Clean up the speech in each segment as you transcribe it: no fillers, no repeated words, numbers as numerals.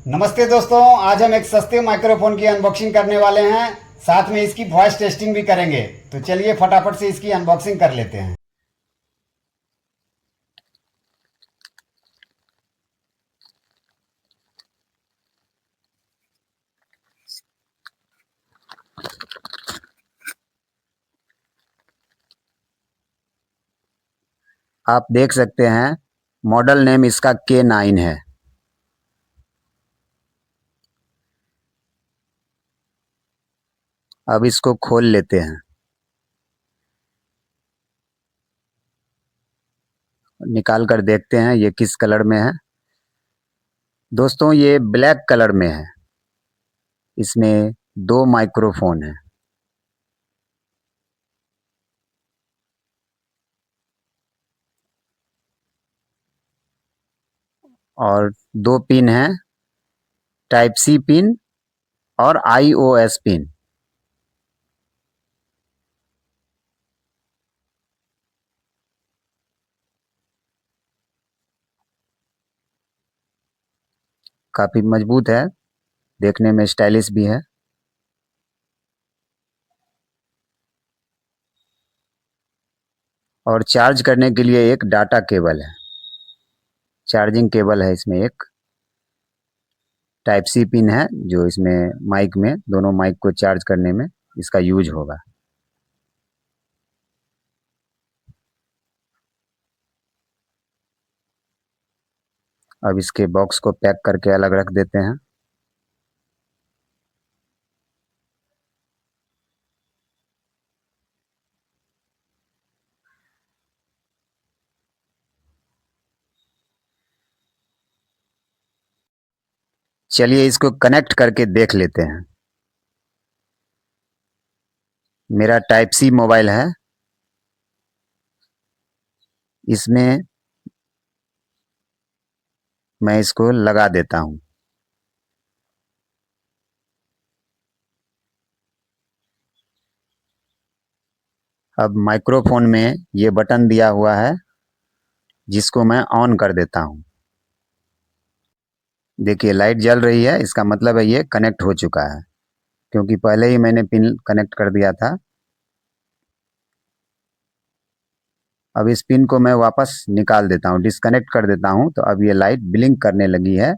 नमस्ते दोस्तों, आज हम एक सस्ते माइक्रोफोन की अनबॉक्सिंग करने वाले हैं। साथ में इसकी वॉइस टेस्टिंग भी करेंगे। तो चलिए फटाफट से इसकी अनबॉक्सिंग कर लेते हैं। आप देख सकते हैं मॉडल नेम इसका K9 है। अब इसको खोल लेते हैं, निकाल कर देखते हैं ये किस कलर में है। दोस्तों ये ब्लैक कलर में है। इसमें दो माइक्रोफोन है और दो पिन है, टाइप सी पिन और iOS पिन। काफ़ी मजबूत है, देखने में स्टाइलिश भी है। और चार्ज करने के लिए एक डाटा केबल है, चार्जिंग केबल है इसमें। एक टाइप सी पिन है जो इसमें माइक में, दोनों माइक को चार्ज करने में इसका यूज होगा। अब इसके बॉक्स को पैक करके अलग रख देते हैं। चलिए इसको कनेक्ट करके देख लेते हैं। मेरा टाइप सी मोबाइल है, इसमें मैं इसको लगा देता हूँ। अब माइक्रोफोन में ये बटन दिया हुआ है जिसको मैं ऑन कर देता हूँ। देखिए लाइट जल रही है, इसका मतलब है ये कनेक्ट हो चुका है, क्योंकि पहले ही मैंने पिन कनेक्ट कर दिया था। अब इस पिन को मैं वापस निकाल देता हूँ, डिस्कनेक्ट कर देता हूँ। तो अब ये लाइट ब्लिंक करने लगी है,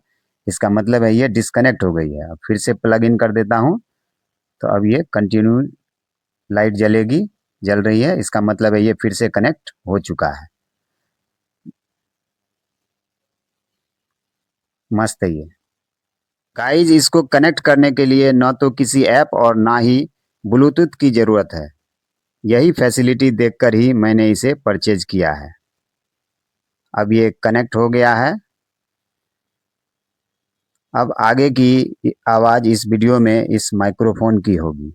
इसका मतलब है ये डिस्कनेक्ट हो गई है। अब फिर से प्लग इन कर देता हूँ, तो अब ये कंटिन्यू लाइट जलेगी, जल रही है। इसका मतलब है ये फिर से कनेक्ट हो चुका है। मस्त है ये। गाइज इसको कनेक्ट करने के लिए न तो किसी ऐप और ना ही ब्लूटूथ की ज़रूरत है। यही फैसिलिटी देखकर ही मैंने इसे परचेज किया है। अब ये कनेक्ट हो गया है। अब आगे की आवाज़ इस वीडियो में इस माइक्रोफोन की होगी।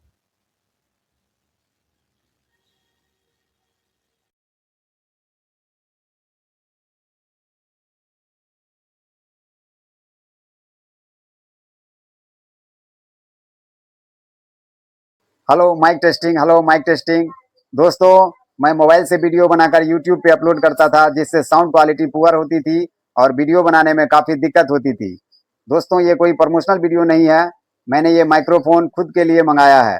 Hello mike testing, hello mike testing. दोस्तों मैं मोबाइल से वीडियो बनाकर यूट्यूब पे अपलोड करता था, जिससे साउंड क्वालिटी पुअर होती थी और वीडियो बनाने में काफ़ी दिक्कत होती थी। दोस्तों ये कोई प्रमोशनल वीडियो नहीं है, मैंने ये माइक्रोफोन खुद के लिए मंगाया है।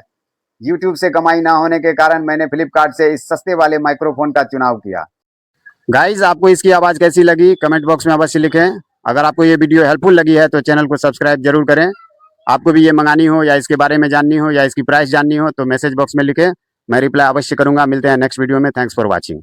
यूट्यूब से कमाई ना होने के कारण मैंने फ्लिपकार्ट से इस सस्ते वाले माइक्रोफोन का चुनाव किया। गाइज आपको इसकी आवाज़ कैसी लगी कमेंट बॉक्स में अवश्य लिखें। अगर आपको ये वीडियो हेल्पफुल लगी है तो चैनल को सब्सक्राइब जरूर करें। आपको भी ये मंगानी हो या इसके बारे में जाननी हो या इसकी प्राइस जाननी हो तो मैसेज बॉक्स में लिखें, मैं रिप्लाई अवश्य करूंगा। मिलते हैं नेक्स्ट वीडियो में। Thanks for watching.